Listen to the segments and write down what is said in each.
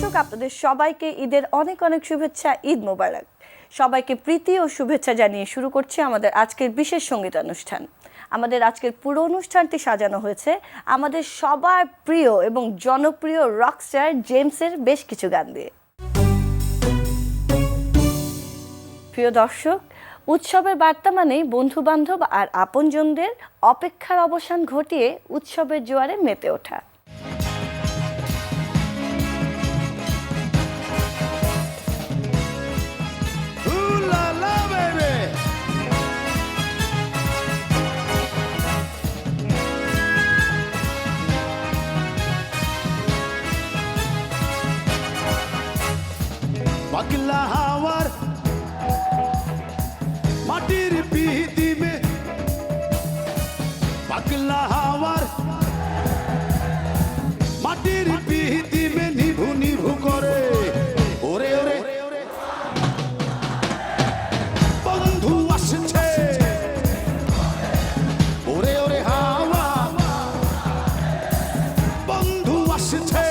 দর্শক, আপনাদের সবাইকে ঈদের অনেক অনেক শুভেচ্ছা। ঈদ মোবারক। সবাইকে প্রীতি ও শুভেচ্ছা জানিয়ে শুরু করছি আমাদের আজকের বিশেষ সঙ্গীতানুষ্ঠান। আমাদের আজকের পুরো অনুষ্ঠানটি সাজানো হয়েছে আমাদের সবার প্রিয় এবং জনপ্রিয় রকস্টার জেমসের বেশ কিছু গান দিয়ে। প্রিয় দর্শক, উৎসবের বার্তা মানেই বন্ধুবান্ধব আর আপনজনদের অপেক্ষার অবসান ঘটিয়ে উৎসবের জোয়ারে মেতে ওঠা। পাগলা হাওয়ার মাটির পিদিমে, পাগলা হাওয়ার মাটির পিদিমে নিভু নিভু করে ওরে ওরে বন্ধু আসছে, ওরে ওরে হাওয়া বন্ধু আসছে।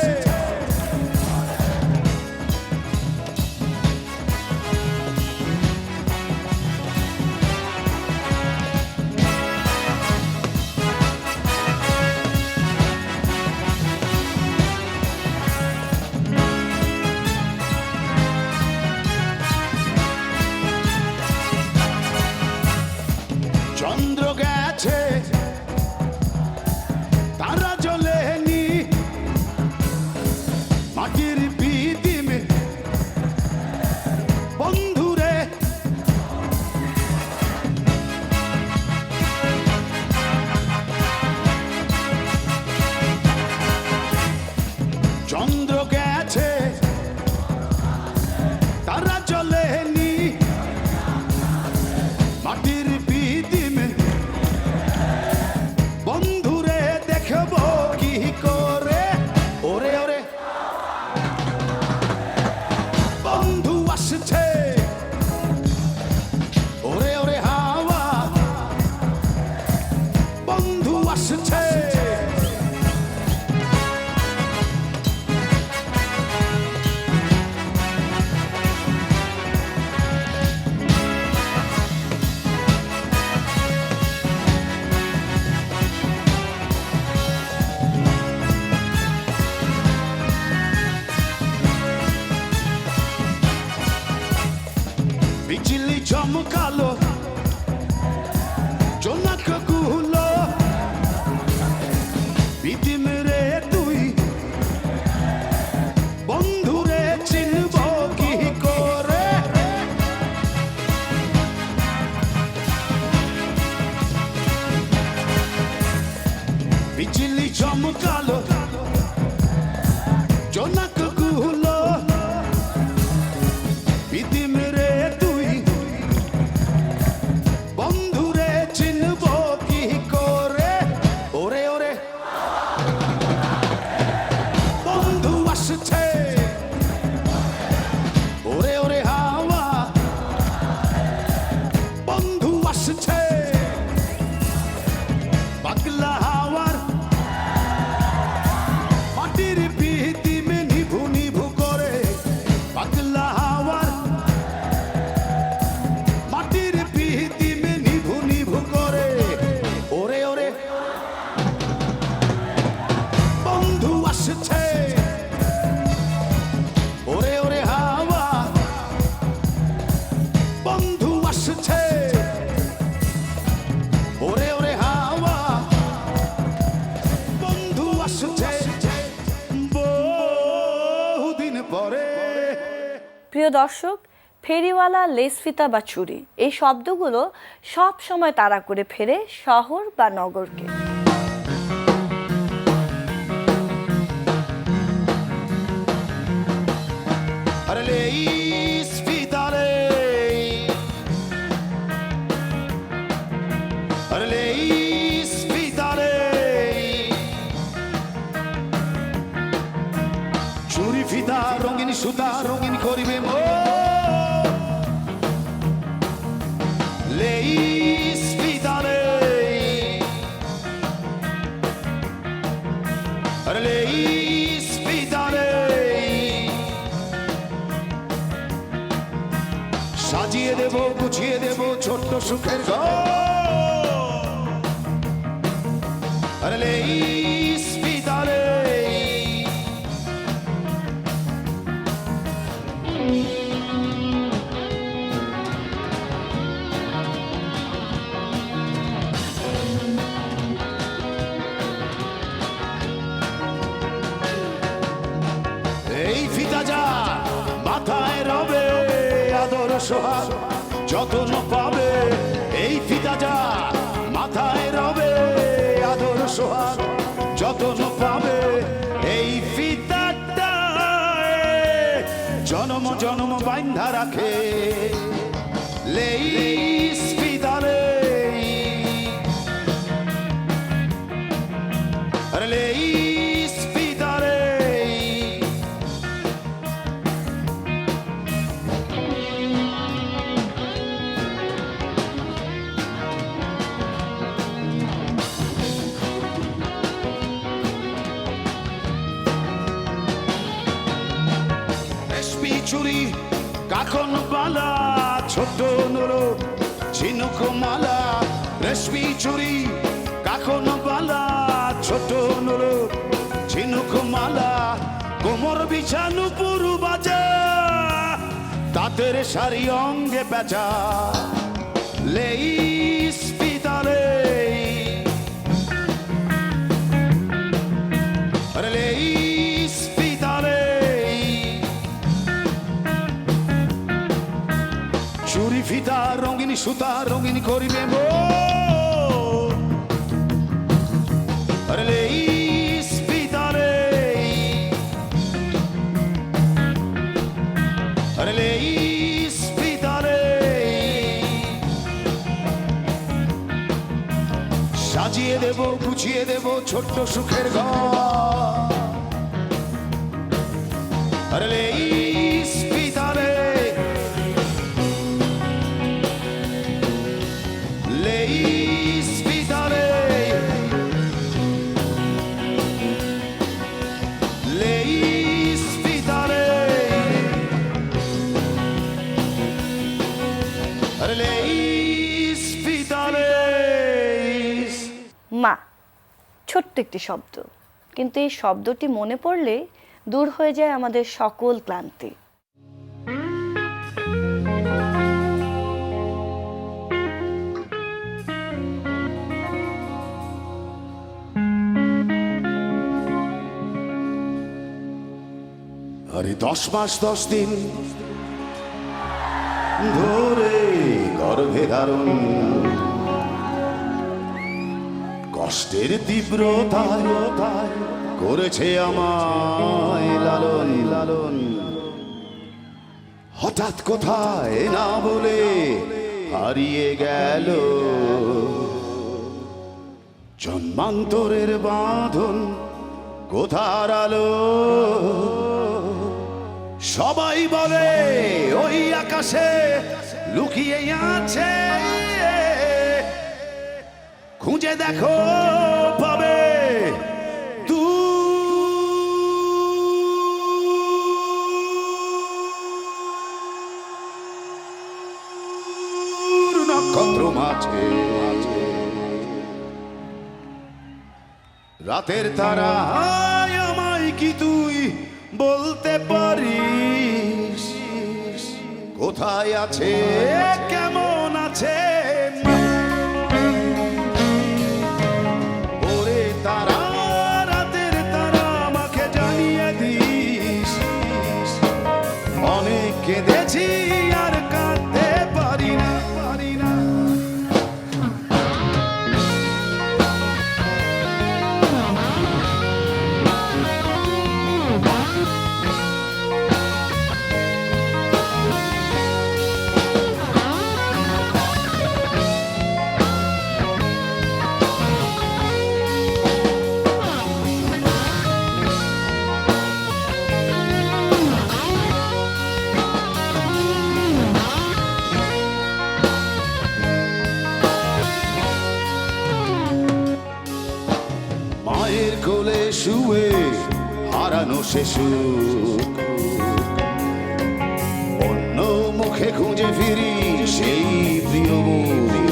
চন্দ্র গেছে তারা জ্বলেনি মাটির পিদিমে বন্ধুরে, চন্দ্র গেছে তারা জ্বলেনি মাটির পিদিমে বন্ধুরে, দেখবো কি করে ওরে ওরে বন্ধু আসছে, ওরে ওরে হাওয়া বন্ধু আসছে। বিজলি চমকালো জোনাক গুলো পিদিমে রে তুই বন্ধুরে চিনব কি করে, বিজলি চমকালো জোনাক গুলো পিদিমে রে তুই বন্ধুরে চিনব কি করে ওরে ওরে বন্ধু আসছে, ওরে ওরে হাওয়া বন্ধু আসছে। পাগলা হাওয়ার মাটির পিদিমে নিভু নিভু করে, পাগলা হাওয়ার মাটির পিদিমে নিভু নিভু করে ওরে ওরে বন্ধু আসছে, ওরে ওরে হাওয়া বন্ধু আসছে, ওরে ওরে হাওয়া বন্ধু আসছে বহুদিন পরে। প্রিয় দর্শক, ফেরিওয়ালা, লেসফিতা বা চুরি এই শব্দগুলো সব সময় তাড়া করে ফেরে শহর বা নগরকে। আরে লেইস ফিতারে, আরে লেইস ফিতারে, চুরি ফিতা রঙিন সুতা রঙিন করিবে মো, লেইস ফিতারে, আরে লেইস ফিতারে সুখের আরে লেই স্পিতালে এই ফিতা যা মাথায় রবে আদর সোহাগ যতন পাবে এই ফিতা যা মাথায় রবে আদর সোহাগ যতন পাবে এই ফিতাটা জন্ম জন্ম বাইন্ধা রাখে লেইস ফিতারে আরে লেইস ফিতারে চুরি কাকন বালা ছোট নুরো ঝিনুক মালা রেশমি চুরি কাকন বালা ছোট নুরো ঝিনুক মালা কোমর বিছানু পুরু বাজা তাদের শাড়ি অঙ্গে বেচা লেইস পিতালে আরে লেইস পিতালে চুরি ফিতা রঙিন সুতা রঙিন করিবে মো আরে লেইস পিতারে আরে লেইস পিতারে সাজিয়ে দেব গুছিয়ে দেব ছোট্ট সুখের ঘর আরে লেইস পিতারে লেইস পিতারে লেইস পিতারে আরে লেইস পিতারে মা ছোট্ট একটি শব্দ, কিন্তু এই শব্দটি মনে পড়লে দূর হয়ে যায় আমাদের সকল ক্লান্তি। আরে 10 মাস 10 দিন ধরে গর্ভে ধারণ কষ্টের তীব্রতায় করেছে আমায় লালন লালন হঠাৎ কোথায় না বলে হারিয়ে গেল জন্মান্তরের বাঁধন কোথার আলো সবাই বলে ওই আকাশে লুকিয়ে আছে খুঁজে দেখো পাবে দূর নক্ষত্র মাঝে রাতের তারা আমায় কি তুই বলতে পারিস কোথায় আছে কেমন আছে ওরে তারা রাতের তারা আমাকে জানিয়ে দিস অনেক কেঁদেছি আর কাঁদতে পারি না পারি না মায়ের কোলে শুয়ে হারানো শিশু অন্য মুখে খুঁজে ফিরি সেই প্রিয় মুখ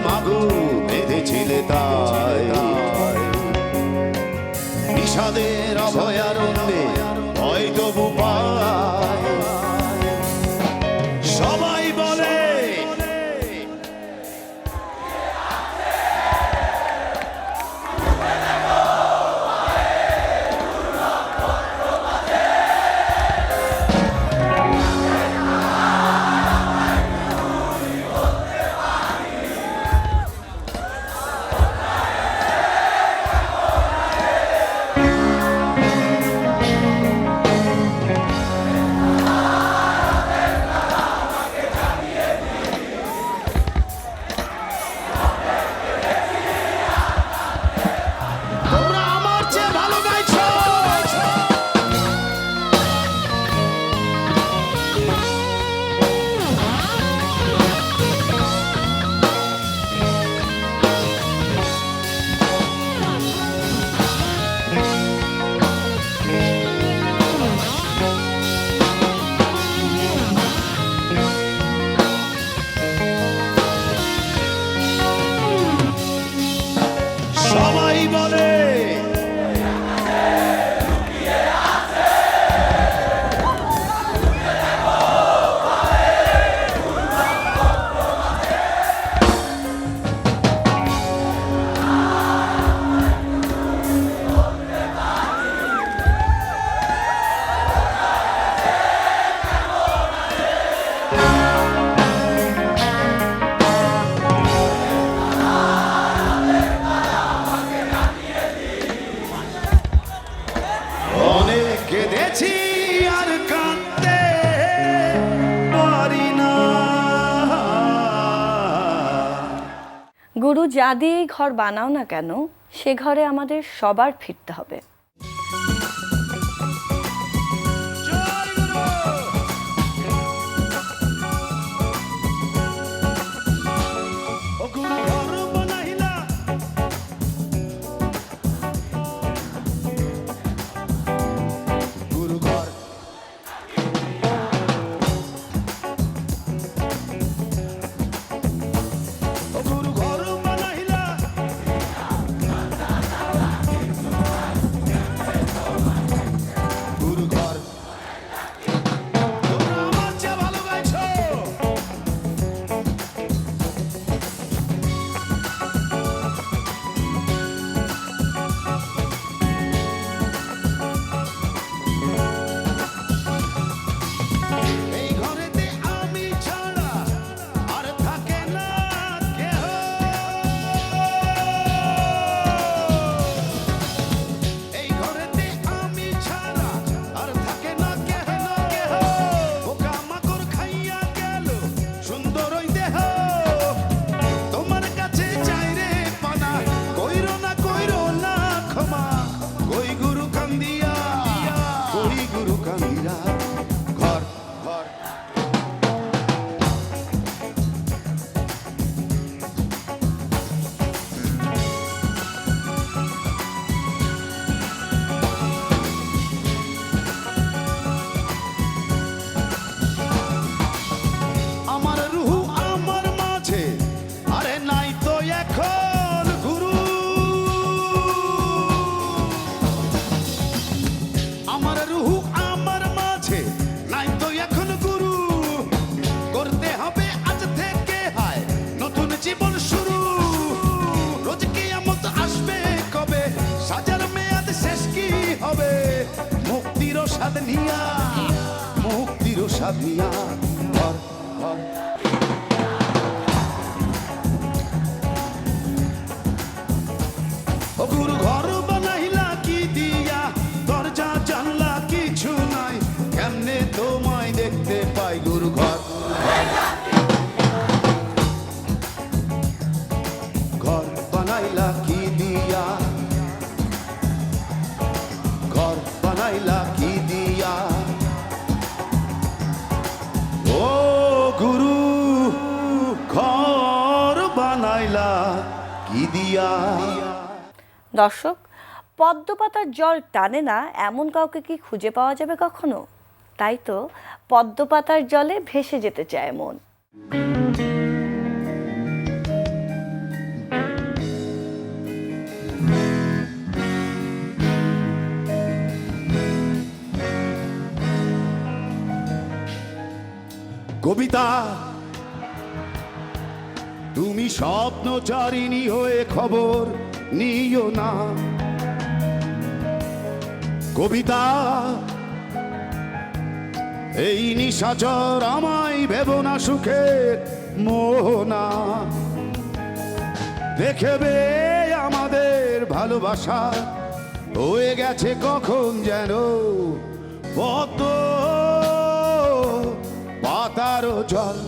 মাগো বেঁধেছিলে তাই বিষাদের অভয়ারণ্যে ভয় তবু পায় সবাই বলে তোমরা আমার চেয়ে ভালো গাইছো সবাই বলে অনেক কেঁদেছি আর কাঁদতে পারি না গুরু যা দিয়েই ঘর বানাও না কেন সে ঘরে আমাদের সবার ফিরতে হবে। ও গুরু ঘর বানাইলা গুরু ঘর ও গুরু ঘর বানাইলা গুরু ঘর তোমরা আমার চেয়ে ভালো গাইছো এই ঘরেতে আমি ছাড়া আর থাকে না কেহ এই ঘরেতে আমি ছাড়া আর থাকে না কেহ পোকামাকড় খাইয়া গেল সুন্দর ওই দেহ তোমার কাছে চাই রে পানা কইরো না ক্ষমা কই গুরু কান্দিয়া ঘর ঘর আমার রুহু আমার মাঝে আরে নাই তো এখন গুরু আমার রুহু আমার মাঝে নাই তো এখন গুরু করতে হবে আজ থেকে হায় নতুন জীবন শুরু রোজ কিয়ামত আসবে কবে সাজার মেয়াদ শেষ কি হবে মুক্তির স্বাদ নিয়া ঘর ঘর ও গুরু ঘর বানাইলা কি দিয়া দরজা জানলা কিছু নাই কেমনে তোমায় দেখতে পাই গুরু ঘর ঘর বানাইলা কি দিয়া ঘর বানাইলা কি দিয়া ও গুরু ঘর বানাইলা কি দিয়া দর্শক, পদ্ম পাতার জল টানে না এমন কাউকে কি খুঁজে পাওয়া যাবে কখনো? তাই তো পদ্ম পাতার জলে ভেসে যেতে চায় মন। কবিতা তুমি স্বপ্নচারিণী হয়ে খবর নিও না। কবিতা এই নিশাচর আমায় ভেবো না সুখের মোহনা। দেখবে আমাদের ভালোবাসা হয়ে গেছে কখন যেন পদ্ম পাতার জল।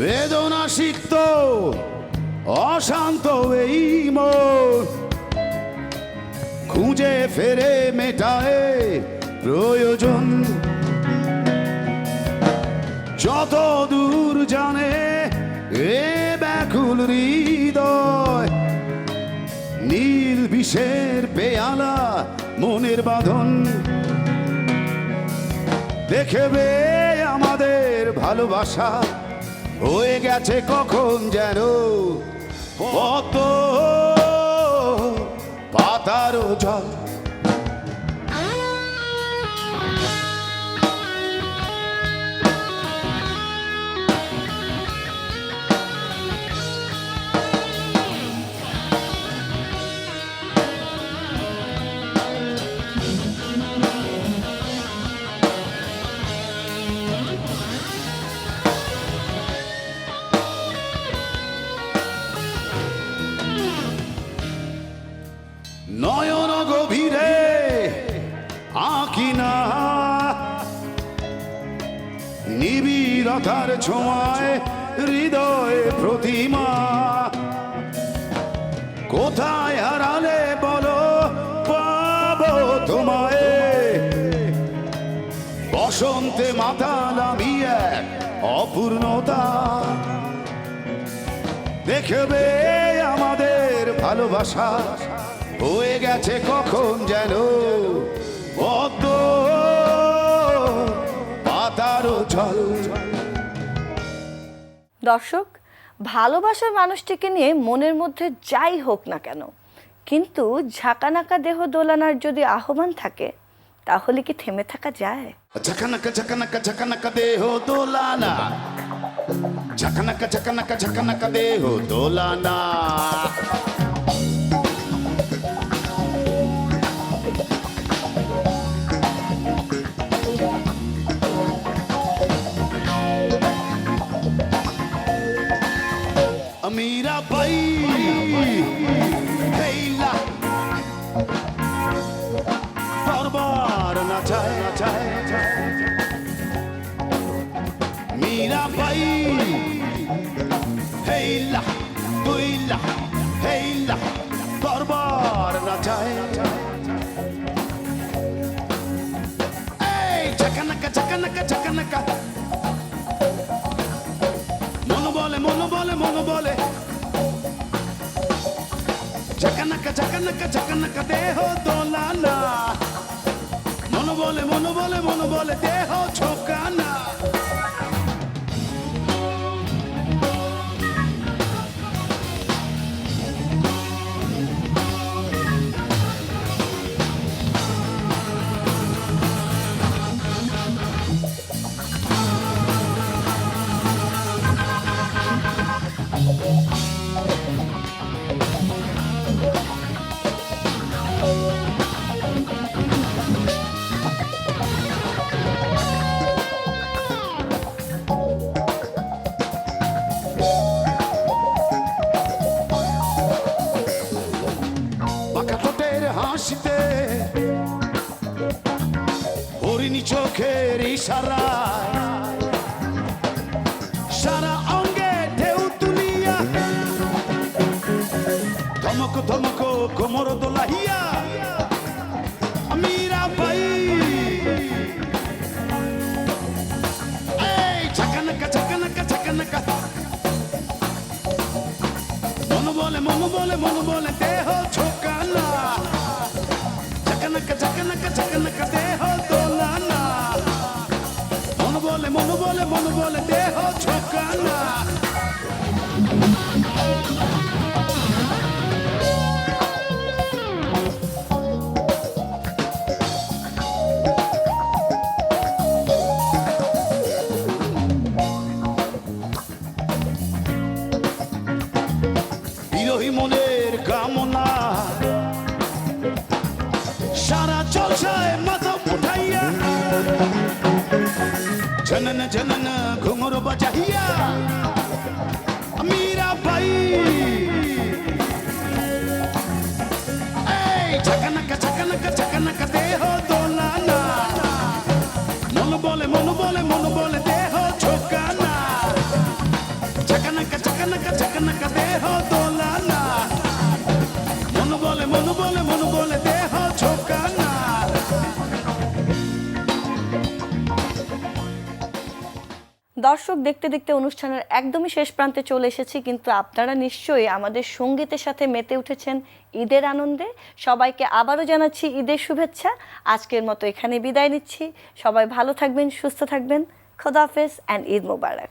বেদনা সিক্ত অশান্ত এই মন খুঁজে ফেরে মেটায় প্রয়োজন। যত দূর জানে এ ব্যাকুল হৃদয়, নীল বিষের পেয়ালা মনের বাঁধন। দেখবে আমাদের ভালোবাসা হয়ে গেছে কখন যেন পদ্ম পাতার জল। নয়ন গভীরে আঁকিনা নিবিড়তার ছোঁয়ায় হৃদয়ে প্রতিমা। কোথায় হারালে বলো পাবো তোমায়, বসন্তে মাতালামি এক অপূর্ণতা। দেখবে আমাদের ভালোবাসা হয়ে গেছে কখন যেন পদ্ম পাতার জল। দর্শক, ভালোবাসার মানুষটিকে নিয়ে মনের মধ্যে যাই হোক না কেন, কিন্তু ঝাঁকানাকা দেহ দোলানার যদি আহ্বান থাকে তাহলে কি থেমে থাকা যায়? ঝাঁকানাকা ঝাঁকানাকা ঝাঁকানাকা দেহ দোলানা, ঝাঁকানাকা ঝাঁকানাকা ঝাঁকানাকা দেহ দোলানা। मीरा भाई हेला बार नाचाए नाचाए मीरा भाई हेला तुइला हेला बार नाचाए। झकनका झकनका झकनका মনো বলে মনো বলে মনো বলে ঝকনকা ঝকনকা ঝকনকা দেহ দোলানা। মনো বলে মনো বলে মনো বলে দেহ ছোকানা। হাসিতে হরিণী চোখের ইশারায় সারা অঙ্গে ঢেউ তুলিয়া ধমক ধমক কোমর দোলাইয়া মীরা ভাই এই ঝকনকা ঝকনকা ঝকনকা মন বলে দেহ ঝোকানা ঝকনক দেহ দোলানা মন বলে দেহ ঝোকানা বিরহী মনের কামনা সারা চলছায় মাথা উঠাইয়া ঝনন ঝনন ঘুঙুর বাজাইয়া মীরা বাই এই ঝকনক দেহ দোলানা মন বলে দেহ ঝোকানা ঝকনক দেহ দোলানা মন বলে দেহ ঝোকানা দর্শক দেখতে দেখতে অনুষ্ঠানের একদমই শেষ প্রান্তে চলে এসেছি, কিন্তু আপনারা নিশ্চয়ই আমাদের সঙ্গীতের সাথে মেতে উঠেছেন ঈদের আনন্দে। সবাইকে আবারও জানাচ্ছি ঈদের শুভেচ্ছা। আজকের মতো এখানে বিদায় নিচ্ছি। সবাই ভালো থাকবেন, সুস্থ থাকবেন। খোদা হাফেজ অ্যান্ড ঈদ মোবারক।